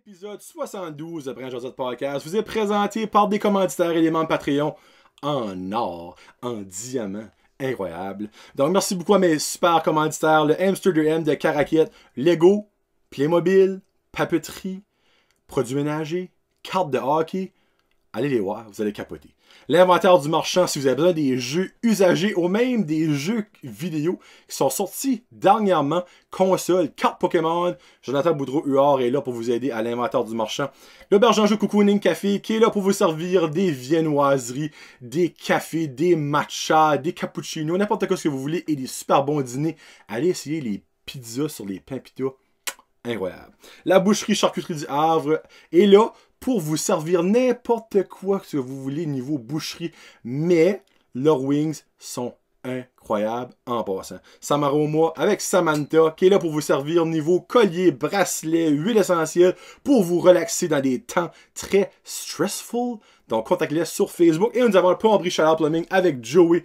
L'épisode 72 de Brand Josette Podcast vous est présenté par des commanditaires et des membres Patreon en or, en diamant. Incroyable. Donc, merci beaucoup à mes super commanditaires, le Hamster 2M de Caraquette, Lego, Playmobil, papeterie, produits ménagers, cartes de hockey. Allez les voir, vous allez capoter. L'inventaire du marchand, si vous avez besoin des jeux usagés ou même des jeux vidéo qui sont sortis dernièrement, consoles, cartes Pokémon, Jonathan Boudreau-Huard est là pour vous aider à l'inventaire du marchand. L'auberge en jeu Cocooning Café qui est là pour vous servir des viennoiseries, des cafés, des matchas, des cappuccinos, n'importe quoi ce que vous voulez et des super bons dîners. Allez essayer les pizzas sur les pains pita. Incroyable. La boucherie Charcuterie du Havre est là pour vous servir n'importe quoi que vous voulez niveau boucherie, mais leurs wings sont incroyables en passant. Samaroma avec Samantha qui est là pour vous servir niveau collier, bracelet, huile essentielle pour vous relaxer dans des temps très stressful. Donc contactez-les sur Facebook. Et nous avons le plomberie Chaleur Plumbing avec Joey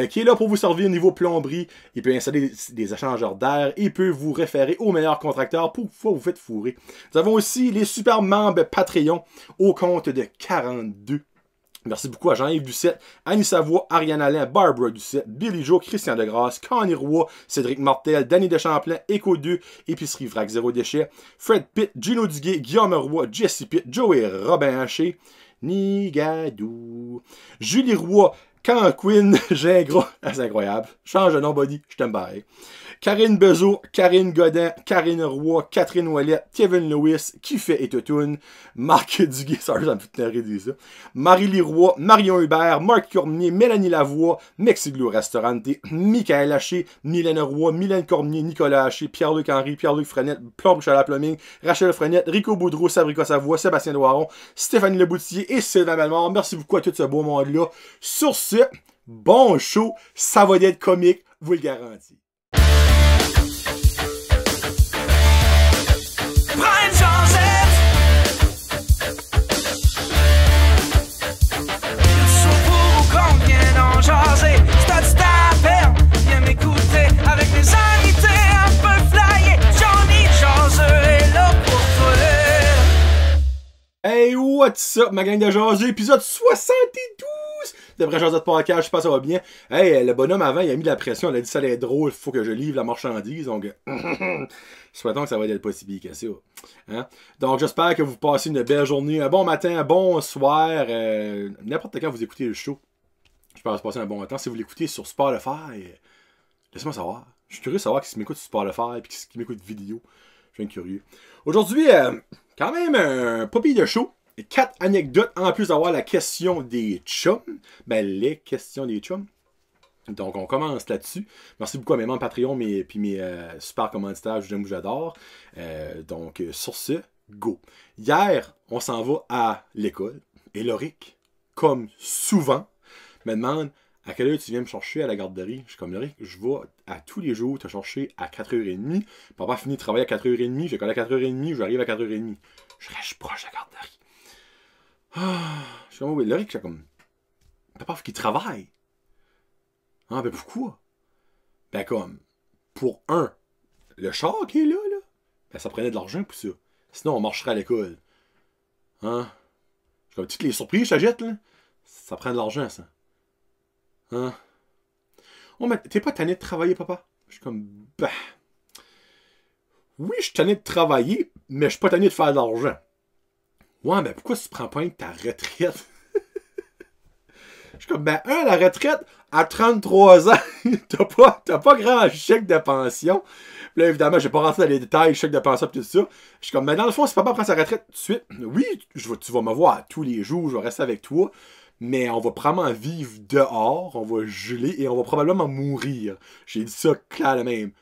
qui est là pour vous servir niveau plomberie. Il peut installer des échangeurs d'air. Il peut vous référer au meilleur contracteur pour que vous faites fourrer. Nous avons aussi les super membres Patreon au compte de 42. Merci beaucoup à Jean-Yves Ducette, Annie Savoie, Ariane Alain, Barbara Ducette, Billy Joe, Christian Degrasse, Connie Roy, Cédric Martel, Danny Deschamplain, Echo 2, Épicerie Vrac 0 déchet, Fred Pitt, Gino Duguay, Guillaume Roy, Jesse Pitt, Joey Robin Haché, Nigadou, Julie Roy, Canquin, Gingras, c'est incroyable, change de nom body, je t'aime pareil. Karine Bezo, Karine Godin, Karine Roy, Catherine Ouellette, Kevin Lewis, Kiffet et Totoun, Marc Duguay, ça me fait tenir de dire ça, Marie-Lie Roy, Marion Hubert, Marc Cormier, Mélanie Lavoie, Mexiglo Restaurante, Michael Haché, Mylène Roy, Mylène Cormier, Nicolas Haché, Pierre-Luc Henry, Pierre-Luc Frenette, Plomb Chaleur Plumbing, Rachel Frenette, Rico Boudreau, Sabrica Savoie, Sébastien Doiron, Stéphanie Leboutillier et Sylvain Bellemare. Merci beaucoup à tout ce beau monde-là. Sur ce, bon show, ça va être comique, vous le garantis. Avec mes invités un peu flyés, Johnny Jaseux est là pour toi. Hey, what's up, ma gang de jaseux, épisode 72 de Brand Josette Podcast, je pense que ça va bien. Hey, le bonhomme avant, il a mis de la pression, il a dit ça allait être drôle, il faut que je livre la marchandise, donc souhaitons que ça va être pas si bien que ça. Hein? Donc j'espère que vous passez une belle journée, un bon matin, un bon soir, n'importe quand vous écoutez le show. Je pense passer un bon temps. Si vous l'écoutez sur Spotify, laissez-moi savoir. Je suis curieux de savoir qui m'écoute sur Spotify et qui m'écoute vidéo. Je suis curieux. Aujourd'hui, quand même un papy de show. 4 anecdotes en plus d'avoir la question des chums. Ben, les questions des chums. Donc, on commence là-dessus. Merci beaucoup à mes membres Patreon et mes super commanditaires. Je vous aime ou j'adore. Donc, sur ce, go. Hier, on s'en va à l'école. Et Loric, comme souvent, me demande à quelle heure tu viens me chercher à la garderie. Je suis comme Loric, je vais à tous les jours te chercher à 4h30. Papa finit de travailler à 4h30. Je vais à 4h30, j'arrive à 4h30. Je reste proche de la garderie. Je suis comme, oui, Loric, je suis comme, papa, faut qu'il travaille. Ah, ben pourquoi? Ben comme, pour le char qui est là, ben ça prenait de l'argent pour ça. Sinon, on marcherait à l'école. Hein? Je suis comme, toutes les surprises que je t'achète, là, ça prend de l'argent, ça. Hein? Oh, mais t'es pas tanné de travailler, papa? Je suis comme, bah. Oui, je suis tanné de travailler, mais je suis pas tanné de faire de l'argent. Ouais, ben pourquoi tu prends pas un de ta retraite? Je suis comme, ben, la retraite, à 33 ans, t'as pas grand chèque de pension. Puis là, évidemment, je vais pas rentrer dans les détails, chèque de pension et tout ça. Je suis comme, ben, dans le fond, si papa prend sa retraite tout de suite, oui, tu vas me voir tous les jours, je vais rester avec toi. Mais on va probablement vivre dehors, on va geler et on va probablement mourir. J'ai dit ça clair de même.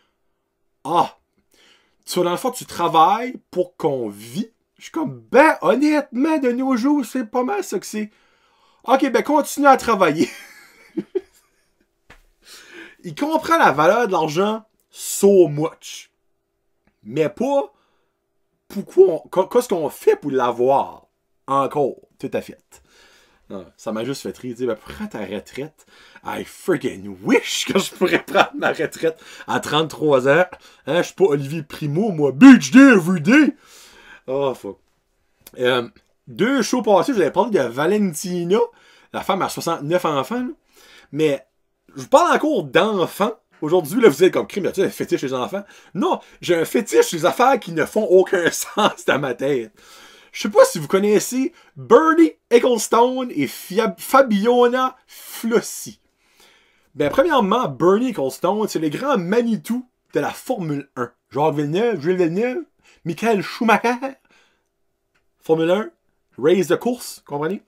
Ah! Dans le fond, tu travailles pour qu'on vit. Je suis comme, ben, honnêtement, de nos jours, c'est pas mal ça que c'est. Ok, ben, continue à travailler. Il comprend la valeur de l'argent so much. Mais pas pourquoi qu'est-ce qu'on fait pour l'avoir. Encore, tout à fait. Non, ça m'a juste fait rire. Ben, prends ta retraite. I friggin' wish que je pourrais prendre ma retraite à 33 ans. Hein, je suis pas Olivier Primo, moi. Beach day every day. Oh, fuck. 2 shows passés, je vous avais parlé de Valentina, la femme à 69 enfants, là. Mais je vous parle encore d'enfants. Aujourd'hui, là, vous êtes comme crime, as-tu un fétiche chez les enfants? Non, j'ai un fétiche sur les affaires qui ne font aucun sens dans ma tête. Je sais pas si vous connaissez Bernie Ecclestone et Fabiana Flossi. Ben, premièrement, Bernie Ecclestone, c'est le grand Manitou de la Formule 1. Jacques Villeneuve, Jules Villeneuve, Michael Schumacher. Formule 1, race de course, comprenez?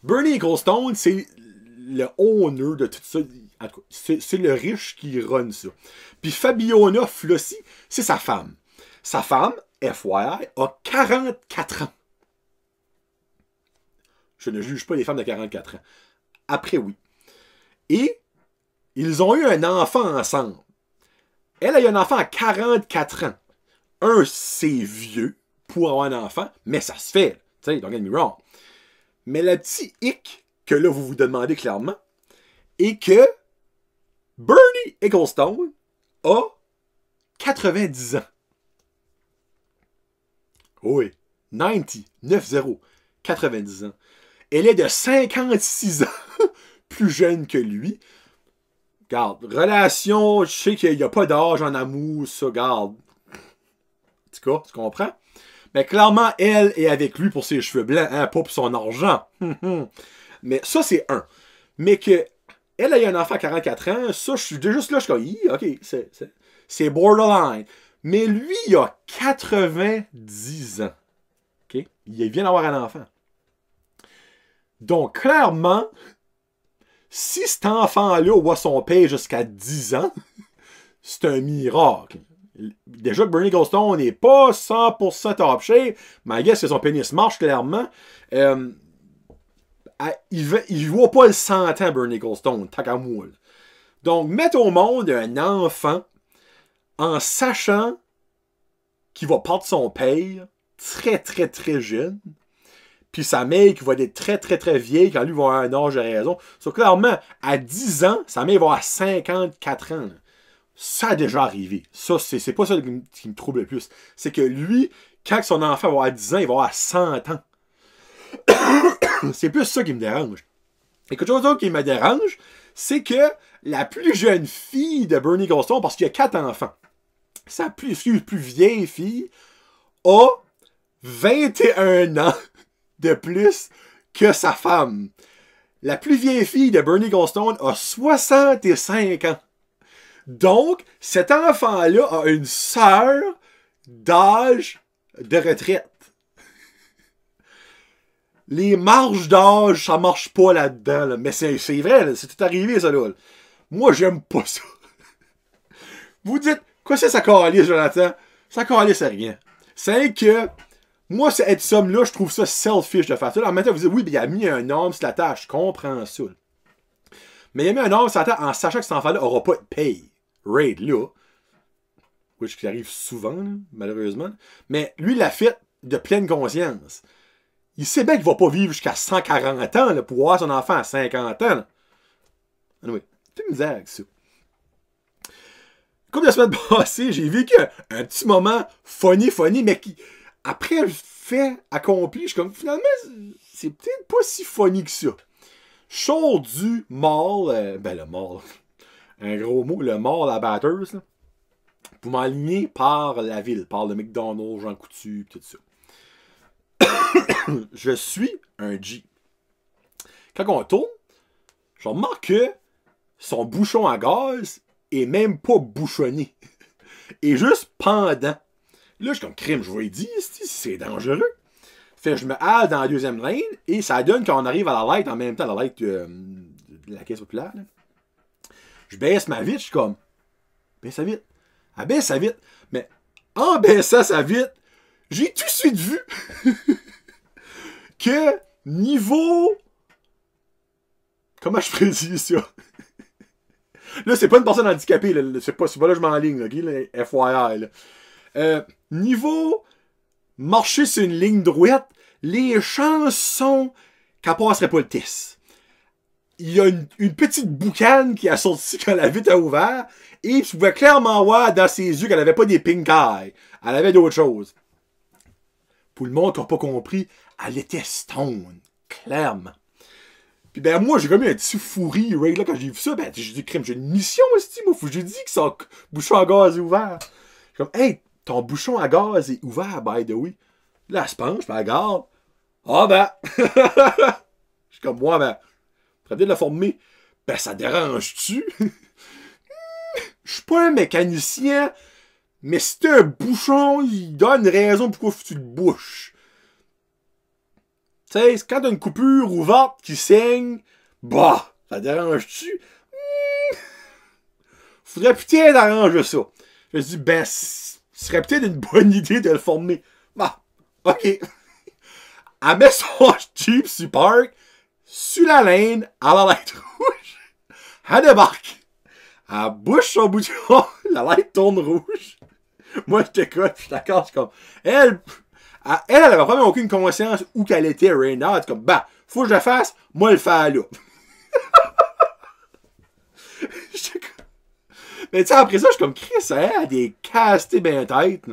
Bernie Ecclestone, c'est le owner de tout ça. En tout cas, c'est le riche qui run ça. Puis Fabiana Flossi, c'est sa femme. Sa femme, FYI, a 44 ans. Je ne juge pas les femmes de 44 ans. Après, oui. Et ils ont eu un enfant ensemble. Elle a eu un enfant à 44 ans. C'est vieux pour avoir un enfant, mais ça se fait. Tu sais, don't get me wrong. Mais le petit hic que là, vous vous demandez clairement, est que Bernie Ecclestone a 90 ans. Oui, 90, 90 ans. Elle est de 56 ans plus jeune que lui. Garde, relation, je sais qu'il n'y a pas d'âge en amour, ça, garde. En tout cas, tu comprends? Mais clairement, elle est avec lui pour ses cheveux blancs, hein, pas pour son argent. Mais ça, c'est un. Mais que elle a eu un enfant à 44 ans, ça, je suis juste là, je suis comme, ok, c'est borderline. Mais lui, il a 90 ans. Ok? Il vient d'avoir un enfant. Donc, clairement, si cet enfant-là voit son père jusqu'à 10 ans, c'est un miracle. Déjà que Bernie Ecclestone n'est pas 100% top shape, mais I guess que son pénis marche clairement. Il voit pas le 100 ans, Bernie Ecclestone, tant qu'à moi. Donc, mettre au monde un enfant en sachant qu'il va perdre son père très, très, très jeune, puis sa mère qui va être très, très, très vieille quand lui va avoir un âge de raison. So, clairement, à 10 ans, sa mère va avoir 54 ans. Ça a déjà arrivé. Ça, c'est pas ça qui me trouble le plus. C'est que lui, quand son enfant va avoir 10 ans, il va avoir 100 ans. C'est plus ça qui me dérange. Et quelque chose d'autre qui me dérange, c'est que la plus jeune fille de Bernie Ecclestone, parce qu'il y a 4 enfants, sa plus vieille fille a 21 ans de plus que sa femme. La plus vieille fille de Bernie Ecclestone a 65 ans. Donc, cet enfant-là a une sœur d'âge de retraite. Les marges d'âge, ça marche pas là-dedans. Là. Mais c'est vrai, là, c'est tout arrivé, ça. Là. Moi, j'aime pas ça. Vous dites, quoi c'est ça calisse, Jonathan? Ça calisse, c'est rien. C'est que, moi, cette somme-là, je trouve ça selfish de faire ça. En même temps, vous dites, oui, il a mis un homme sur la tâche. Je comprends ça. Là. Mais il a mis un homme sur la tâche en sachant que cet enfant-là n'aura pas de paye. Raid, là. Which qui arrive souvent, là, malheureusement. Mais lui, il l'a fait de pleine conscience. Il sait bien qu'il va pas vivre jusqu'à 140 ans là, pour voir son enfant à 50 ans. Là. Anyway, c'est une misère avec ça. Comme la semaine passée, j'ai vécu un petit moment funny, mais qui, après le fait accompli, je suis comme, finalement, c'est peut-être pas si funny que ça. Je sors du mall, le mall, un gros mot, le mall à Bathurst, là, pour m'aligner par la ville, par le McDonald's, Jean Coutu, tout ça. Je suis un G. Quand on tourne, je remarque que son bouchon à gaz est même pas bouchonné. Et juste pendant. Là, je suis comme crime, je vous ai dit, c'est dangereux. Fait que je me hale dans la deuxième lane et ça donne qu'on arrive à la light en même temps, la light de la caisse populaire. Là. Je baisse ma vitre, je suis comme, baisse sa vitre. Elle baisse sa vitre. Mais en baissant sa vitre, j'ai tout de suite vu que niveau... Comment je prédis ça? Là, c'est pas une personne handicapée. Là. C'est pas là que je m'enligne. Là, okay? Là, FYI. Là. Niveau marcher sur une ligne droite, les chances sont qu'elle passerait pas le test. Il y a une petite boucane qui a sorti quand la vitre a ouvert et tu pouvais clairement voir dans ses yeux qu'elle avait pas des pink eyes. Elle avait d'autres choses. Pour le monde qui n'a pas compris, elle était stone. Clairement. Puis ben moi, j'ai comme eu un petit fou rire, right, là, quand j'ai vu ça, ben j'ai dit, crème, j'ai une mission, aussi, moi, faut que j'ai dit que son bouchon à gaz est ouvert. J'ai comme, hey, ton bouchon à gaz est ouvert, by the way. Là, elle se penche, puis elle regarde. Ah ben! Je suis comme, moi, ben, très bien de la former. Ben, ça dérange-tu? Je suis pas un mécanicien, mais si t'as un bouchon, il donne une raison pourquoi tu le bouches. Tu sais, quand t'as une coupure ouverte qui saigne, bah, ça dérange-tu? Faudrait putain d'arranger ça. Je me dis, ben, ce serait peut-être une bonne idée de le former. Bah, ok. Elle met son Jeep sur park, sur la laine, à la light rouge. Elle débarque. Elle bouche son bouton, la light tourne rouge. Moi, je t'écoute, je suis d'accord, je suis comme, elle avait vraiment aucune conscience où qu'elle était, right now. Elle est comme, bah, faut que je la fasse, moi, le faire là. Mais tu sais, après ça, je suis comme, Chris, elle a des castés ben tête.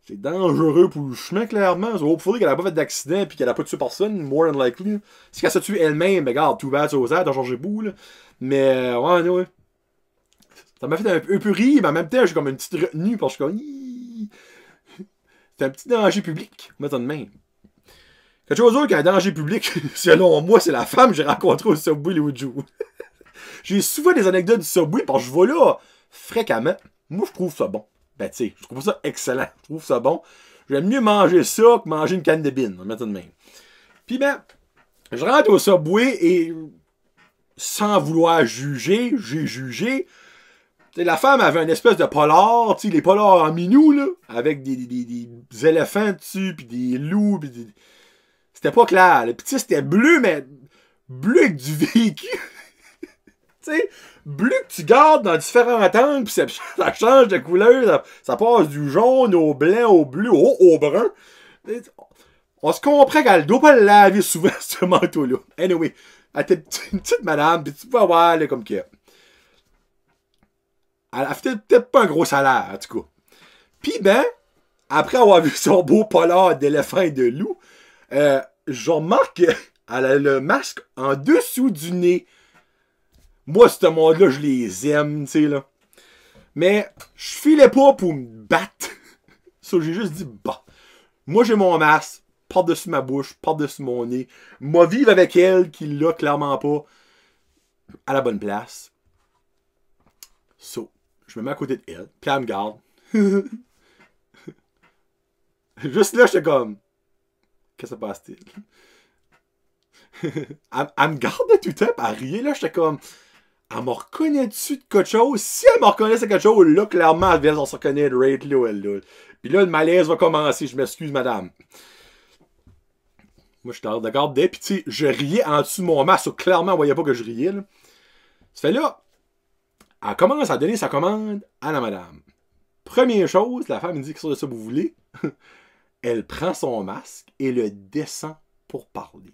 C'est dangereux pour le chemin, clairement. Il faudrait qu'elle n'a pas fait d'accident et qu'elle n'a pas tué personne, more than likely. Si qu'elle s'est tuée elle-même, ben, regarde, tout bad sur ça, t'as changé bout, là. Mais, ouais, ouais. Ça m'a fait un peu rire, mais en même temps, j'ai comme une petite retenue parce que je suis comme, c'est un petit danger public, mettons de même. Quelque chose d'autre qu'un danger public, selon moi, c'est la femme que j'ai rencontrée au Subway l'autre jour. J'ai souvent des anecdotes du Subway parce que je vais là fréquemment. Moi, je trouve ça bon. Ben, tu sais, je trouve ça excellent. Je trouve ça bon. J'aime mieux manger ça que manger une canne de bine, mettons de même. Puis, ben, je rentre au Subway et, sans vouloir juger, j'ai jugé. T'sais, la femme avait une espèce de polar, les polars en minou, là, avec des éléphants dessus, puis des loups, pis des... C'était pas clair. Puis tu sais, c'était bleu, mais bleu avec du véhicule. Tu sais, bleu que tu gardes dans différents angles, puis ça change de couleur. Ça passe du jaune au blanc, au bleu, au brun. On se comprend qu'elle doit pas le laver souvent, ce manteau-là. Anyway, elle était une petite madame, puis tu peux voir, là, comme que... Elle a fait peut-être pas un gros salaire, en tout cas. Puis, ben, après avoir vu son beau polar d'éléphant et de loup, je remarque qu'elle a le masque en dessous du nez. Moi, ce monde-là, je les aime, tu sais, là. Mais, je filais pas pour me battre. Ça, j'ai juste dit, bah, moi, j'ai mon masque, par-dessus ma bouche, par-dessus mon nez. Moi, vivre avec elle, qui l'a clairement pas, à la bonne place. So, je me mets à côté de elle, puis elle me garde. Juste là, j'étais comme, qu'est-ce qui se passe-t-il? Elle me gardait tout le temps, puis elle riait, là, j'étais comme, elle me reconnaît-tu de quelque chose? Si elle me reconnaissait quelque chose, là, clairement, elle vient de se reconnaître, right, là, elle, là. Puis là, le malaise va commencer, je m'excuse, madame. Moi, je te regardais, puis tu sais, je riais en dessous de mon masque, so, clairement, on voyait pas que je riais, là. Ça fait là, elle commence à donner sa commande à la madame. Première chose, la femme me dit, qu'est-ce que ça vous voulez? Elle prend son masque et le descend pour parler.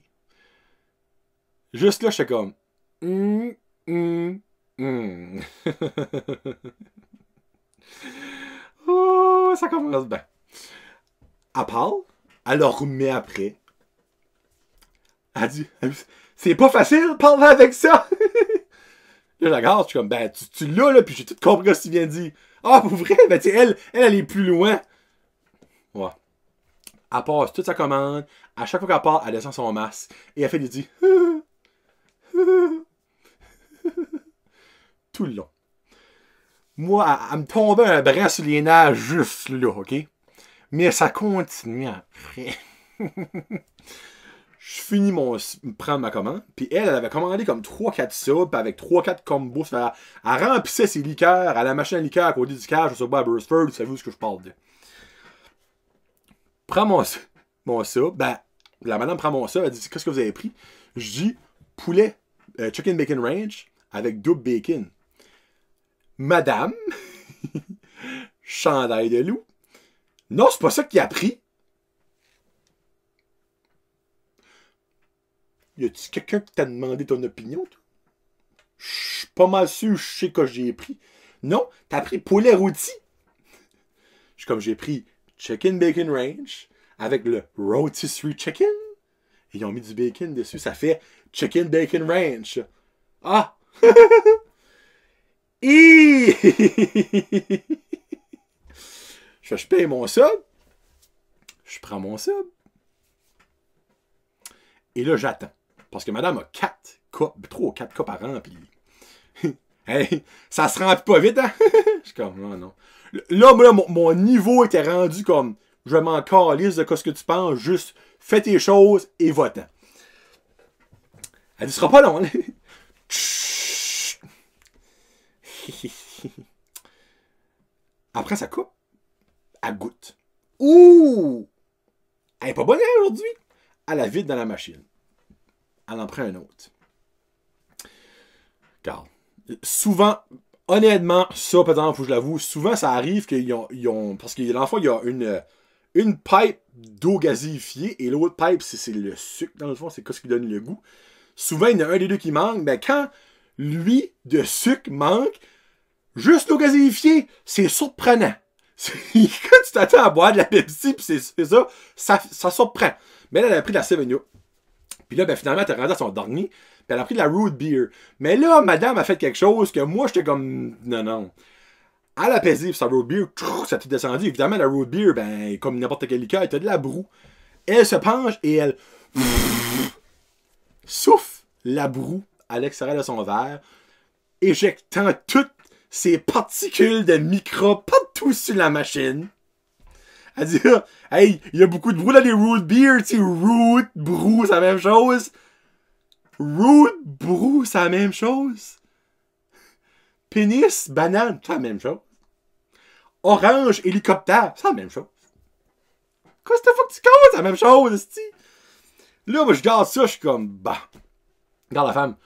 Juste là, j'étais comme... Oh, ça commence bien. Elle parle, elle le remet après. Elle dit, c'est pas facile de parler avec ça. Là, je la regarde, je suis comme, ben, tu l'as, là, puis j'ai tout compris ce que tu viens de dire. Ah, pour vrai? Ben, tu sais, elle est plus loin. Ouais. Elle passe toute sa commande. À chaque fois qu'elle part, elle descend son masque. Et elle fait des dits. Tout le long. Moi, elle me tombait un brin sur les nerfs juste là, OK? Mais ça continue après. Je finis prendre ma commande. Puis elle avait commandé comme 3-4 subs avec 3-4 combos. Elle remplissait ses liqueurs à la machine à liqueurs à côté du cage. Je sais pas à Burstford. Vous savez où ce que je parle de. Prends mon sub. Ben, la madame prend mon sub. Elle dit, qu'est-ce que vous avez pris? Je dis, poulet chicken bacon range avec double bacon. Madame, chandail de loup. Non, c'est pas ça qu'il a pris. Y a-tu quelqu'un qui t'a demandé ton opinion, toi? Je suis pas mal sûr, je sais que j'ai pris. Non, t'as pris poulet rôti. Je suis comme, j'ai pris chicken bacon range avec le rotisserie chicken. Ils ont mis du bacon dessus. Ça fait Chicken Bacon Ranch. Ah! Je paye mon sub. Je prends mon sub. Et là, j'attends. Parce que madame a 4 cas par an. Puis... hey, ça se remplit pas vite, hein? Je suis comme, non, non. Là, moi, mon niveau était rendu comme, je m'en calisse de ce que tu penses, juste fais tes choses et va-t'en. Elle dit, ce sera pas long, hein? Après, ça coupe. Elle goûte. Ouh! Elle est pas bonne aujourd'hui. Elle la vide dans la machine. Elle en prend un autre. Car, souvent, honnêtement, ça, par exemple, faut que je l'avoue, souvent, ça arrive qu'ils ont parce que dans le fond, il y a une pipe d'eau gazéifiée et l'autre pipe, c'est le sucre, dans le fond, c'est ce qui donne le goût. Souvent, il y en a un des deux qui manque, mais quand lui de sucre manque, juste l'eau gazéifiée, c'est surprenant. Quand tu t'attends à boire de la Pepsi, pis c'est ça surprend. Mais là, elle a pris de la 7-Up. Puis là, ben, finalement, elle est rendue à son dernier. Puis elle a pris de la root beer. Mais là, madame a fait quelque chose que moi, j'étais comme, non, non. Elle a pesé, puis sa root beer, ça t'est descendu. Évidemment, la root beer, ben, comme n'importe quel liqueur, elle a de la broue. Elle se penche et elle souffle la broue à l'extérieur de son verre, éjectant toutes ces particules de microbes partout sur la machine. Elle dit, hey, il y a beaucoup de brou dans les root beer, tu sais, root, brou, c'est la même chose. Root, brou, c'est la même chose. Pénis, banane, c'est la même chose. Orange, hélicoptère, c'est la même chose. Qu'est-ce que tu comptes, c'est la même chose, c'ti. Là, moi, je garde ça, je suis comme, bah. Regarde la femme.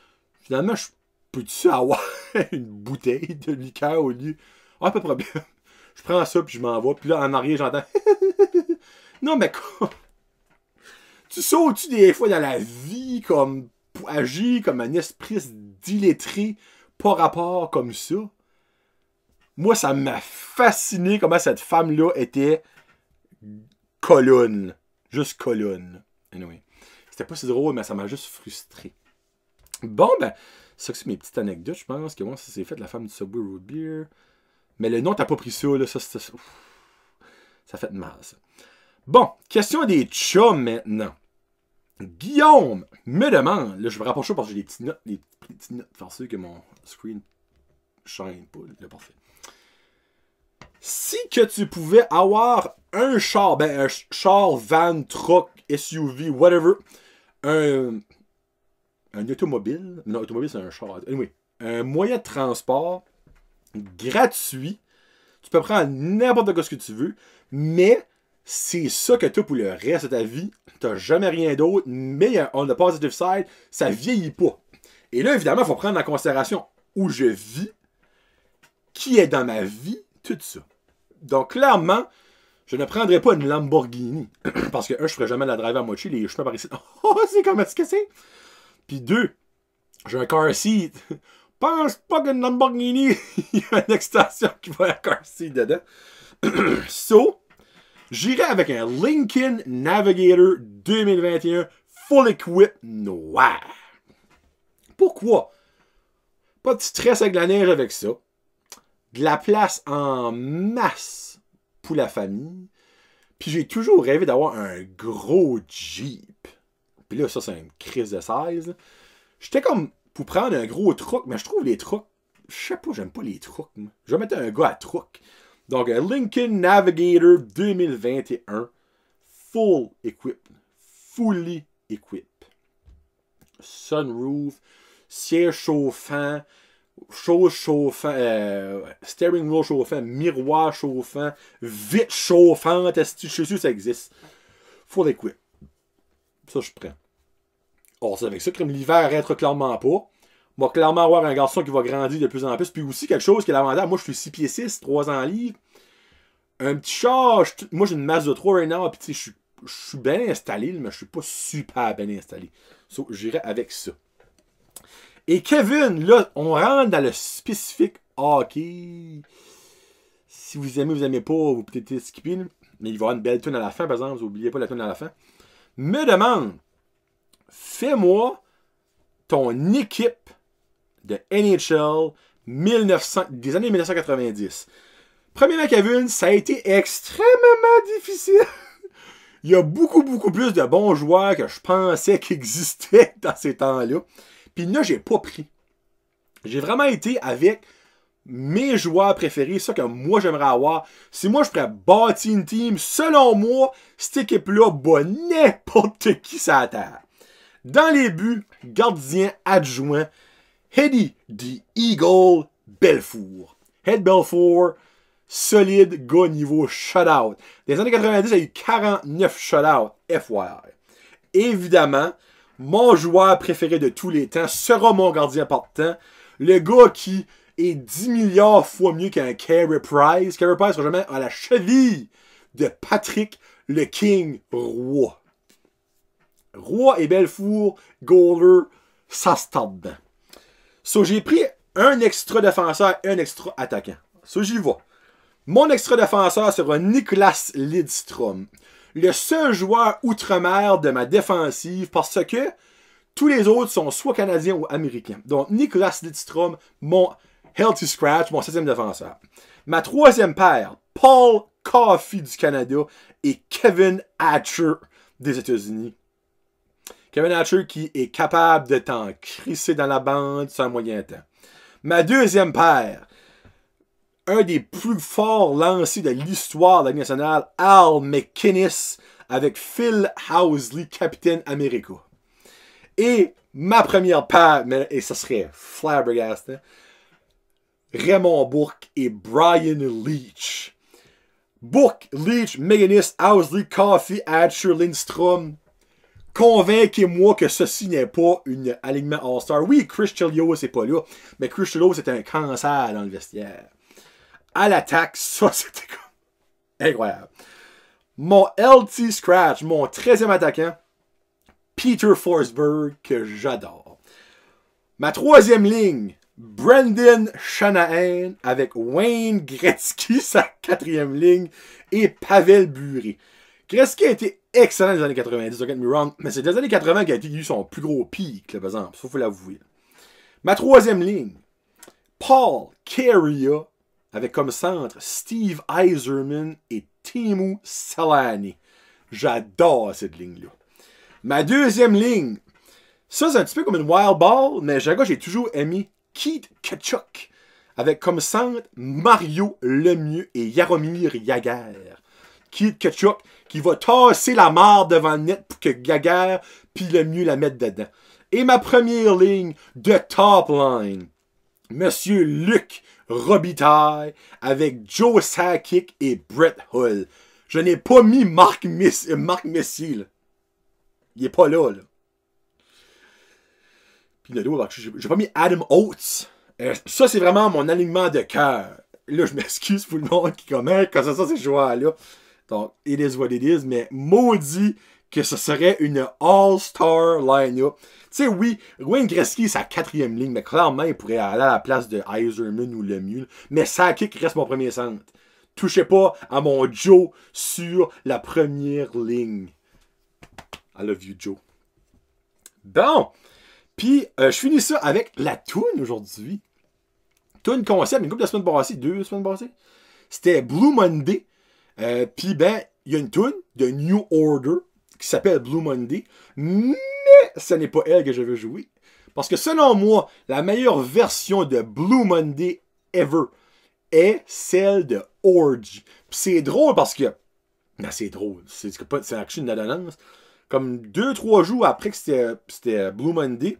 Finalement, je peux-tu avoir une bouteille de liqueur au lieu? Ah, pas de problème. Je prends ça, puis je m'en vais. Puis là, en arrière, j'entends. Non, mais quoi? Tu sautes-tu des fois dans la vie comme agir comme un esprit dilettré, pas rapport comme ça? Moi, ça m'a fasciné comment cette femme-là était colonne. Juste colonne. Anyway. C'était pas si drôle, mais ça m'a juste frustré. Bon, ben, ça que c'est mes petites anecdotes, je pense que moi, ça s'est fait la femme du Subway Root Beer. Mais le nom, t'as pas pris ça, là, ça fait mal, ça. Bon, question des chums maintenant. Guillaume me demande, là, je me rapproche parce que j'ai des petites notes farceuses que mon screen shine pas, là, parfait. Si que tu pouvais avoir un char, ben, un char, van, truck, SUV, whatever, un automobile, non, automobile c'est un char, anyway, un moyen de transport gratuit, tu peux prendre n'importe quoi ce que tu veux, mais c'est ça que tu as pour le reste de ta vie, tu n'as jamais rien d'autre, mais on the positive side, ça vieillit pas. Et là, évidemment, il faut prendre en considération où je vis, qui est dans ma vie, tout ça. Donc, clairement, je ne prendrais pas une Lamborghini, parce que, un, je ferais jamais la drive à moitié, les chemins par ici, oh, c'est comment est-ce que c'est? Puis deux, j'ai un car seat. Pense pas qu'une Lamborghini, il y a une extension qui va à car seat dedans. So, j'irai avec un Lincoln Navigator 2021 full equip noir. Pourquoi? Pas de stress avec la neige avec ça. De la place en masse pour la famille. Puis j'ai toujours rêvé d'avoir un gros Jeep. Puis là, ça, c'est une crise de size. J'étais comme pour prendre un gros truck, mais je trouve les trucks, je sais pas, j'aime pas les trucks. Moi. Je vais mettre un gars à truck. Donc, un Lincoln Navigator 2021 full equip. Fully equip. Sunroof, siège chauffant, chose chauffant, steering wheel chauffant, miroir chauffant, vitre chauffante, je suis sûr que ça existe. Full equip. Ça, je prends. Or, c'est avec ça que l'hiver arrêtera clairement pas. On va clairement avoir un garçon qui va grandir de plus en plus. Puis aussi, quelque chose qui est l'avantage. Moi, je suis 6 pieds 6, 300 livres. Un petit char. Moi, j'ai une Mazda 3 right now. Puis, tu sais, je suis bien installé, mais je suis pas super bien installé. So, j'irai avec ça. Et Kevin, là, on rentre dans le spécifique hockey. Si vous aimez pas, vous peut-être skipper. Mais il va y avoir une belle tune à la fin, par exemple. N'oubliez pas la tune à la fin. Me demande, fais-moi ton équipe de NHL des années 1990. Premièrement, Kevin, ça a été extrêmement difficile. Il y a beaucoup plus de bons joueurs que je pensais qui existaient dans ces temps-là. Puis là, j'ai pas pris. J'ai vraiment été avec mes joueurs préférés, ça que moi j'aimerais avoir. Si moi je pourrais bâtir une team, selon moi, cette équipe-là bat n'importe qui sur la terre. Dans les buts, gardien adjoint, Eddie the Eagle Belfour. Ed Belfour, solide gars niveau shutout. Dans les années 90, il y a eu 49 shutouts, FYI. Évidemment, mon joueur préféré de tous les temps sera mon gardien partant. Le gars qui est 10 milliards fois mieux qu'un Carey Price. Carey Price sera jamais à la cheville de Patrick le King Roy. Roy et Belfour, goaler, ça se tape dedans. So, j'ai pris un extra défenseur et un extra attaquant. So, j'y vais. Mon extra défenseur sera Nicklas Lidstrom. Le seul joueur outre-mer de ma défensive parce que tous les autres sont soit canadiens ou américains. Donc, Nicklas Lidstrom, mon healthy scratch, mon 7e défenseur. Ma 3e paire, Paul Coffey du Canada et Kevin Hatcher des États-Unis. Kevin Hatcher qui est capable de t'en crisser dans la bande sur un moyen temps. Ma 2e paire, un des plus forts lancers de l'histoire de la Ligue nationale, Al McInnes, avec Phil Housley, capitaine America. Et ma première paire, et ça serait flabbergastant, Raymond Bourque et Brian Leach. Bourque, Leach, McInnes, Housley, Coffey, Hatcher, Lindstrom. Convainquez-moi que ceci n'est pas un alignement All-Star. Oui, Chris Chelios n'est pas là, mais Chris Chelios est un cancer dans le vestiaire. À l'attaque, ça c'était comme incroyable. Mon LT Scratch, mon 13e attaquant, Peter Forsberg, que j'adore. Ma 3e ligne, Brendan Shanahan avec Wayne Gretzky, sa 4e ligne, et Pavel Bure. Gretzky a été excellent dans les années 90, don't get me wrong, mais c'est dans les années 80 qu'il a eu son plus gros pic, là, par exemple. Ça, faut l'avouer. Ma 3e ligne, Paul Kariya, avec comme centre Steve Yzerman et Teemu Selanne. J'adore cette ligne-là. Ma 2e ligne, ça c'est un petit peu comme une wild ball, mais j'ai toujours aimé Keith Tkachuk, avec comme centre Mario Lemieux et Jaromir Jagr. Keith Tkachuk qui va tasser la marde devant le net pour que Jagr puis Lemieux la mette dedans. Et ma première ligne de top line, Monsieur Luc Robitaille avec Joe Sakic et Brett Hull. Je n'ai pas mis Marc Messier, là. Il est pas là. Puis le dos, j'ai pas mis Adam Oates. Ça, c'est vraiment mon alignement de cœur. Là, je m'excuse pour le monde qui commente quand ça, ces joueurs-là. Donc, it is what it is, mais maudit que ce serait une All-Star line-up. Tu sais, oui, Wayne Gretzky, c'est sa 4e ligne, mais clairement, il pourrait aller à la place de Yzerman ou Lemieux. Mais Sakic reste mon premier centre. Touchez pas à mon Joe sur la première ligne. I love you, Joe. Bon, puis je finis ça avec la toune aujourd'hui. Toune concept, une couple de semaines passées, 2 semaines passées. C'était Blue Monday. Puis ben, il y a une toune de New Order qui s'appelle Blue Monday, mais ce n'est pas elle que je veux jouer. Parce que selon moi, la meilleure version de Blue Monday ever est celle de Orgy. Puis c'est drôle parce que... Ben, c'est drôle. C'est actually une adonnance. Comme 2-3 jours après que c'était Blue Monday,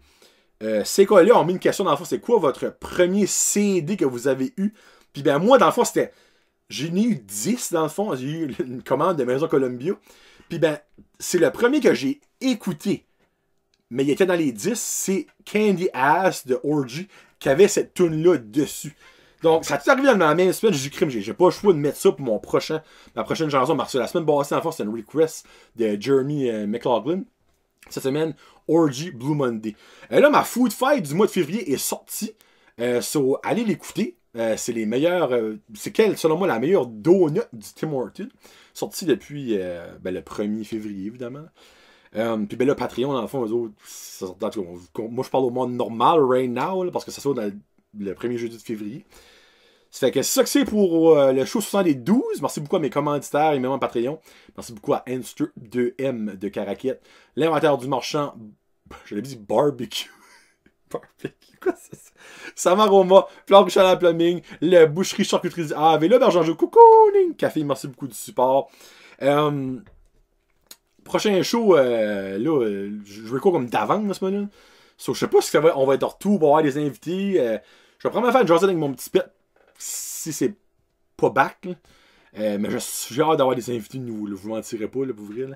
ces gars-là ont mis une question dans le fond. C'est quoi votre premier CD que vous avez eu? Puis ben moi, dans le fond, c'était... J'en ai eu 10 dans le fond. J'ai eu une commande de Maison Columbia. Puis ben, c'est le premier que j'ai écouté. Mais il était dans les 10. C'est Candy Ass de Orgy qui avait cette tune-là dessus. Donc, ça t'est arrivé dans la même semaine. J'ai pas le choix de mettre ça pour ma prochaine chanson. Parce que la semaine passée, dans le fond, c'était une request de Jeremy McLaughlin. Cette semaine, Orgy Blue Monday. Là, ma food fight du mois de février est sortie. So, allez l'écouter. C'est les meilleurs. C'est selon moi, la meilleure donut du Tim Hortons. Sortie depuis le 1er février, évidemment. Puis ben là, Patreon, dans le fond, eux autres, moi je parle au monde normal, right now, là, parce que ça sort dans le 1er jeudi de février. Ça fait que c'est ça que c'est pour le show 72. Merci beaucoup à mes commanditaires et même à Patreon. Merci beaucoup à Enster 2M de Caraquette. L'inventaire du marchand, je l'ai dit barbecue. Barbecue, quoi c'est ça? Samaroma, Plante Chaland Plumbing, le Boucherie Charcuterie du Havre, et là, Bergeron Cocooning Café, merci beaucoup du support. Prochain show, je vais quoi comme d'avance, ce moment-là. So, je sais pas si on va être en retour pour avoir des invités. Je vais prendre ma faire une jasette avec mon petit pet. Si c'est pas back, mais j'ai hâte d'avoir des invités nouveaux. Je vous mentirai pas, là, pour vrai.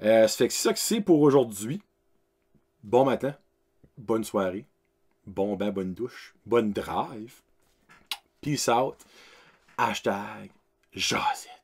Ça fait que c'est ça que c'est pour aujourd'hui. Bon matin. Bonne soirée. Bon bain, bonne douche. Bonne drive. Peace out. Hashtag Josette.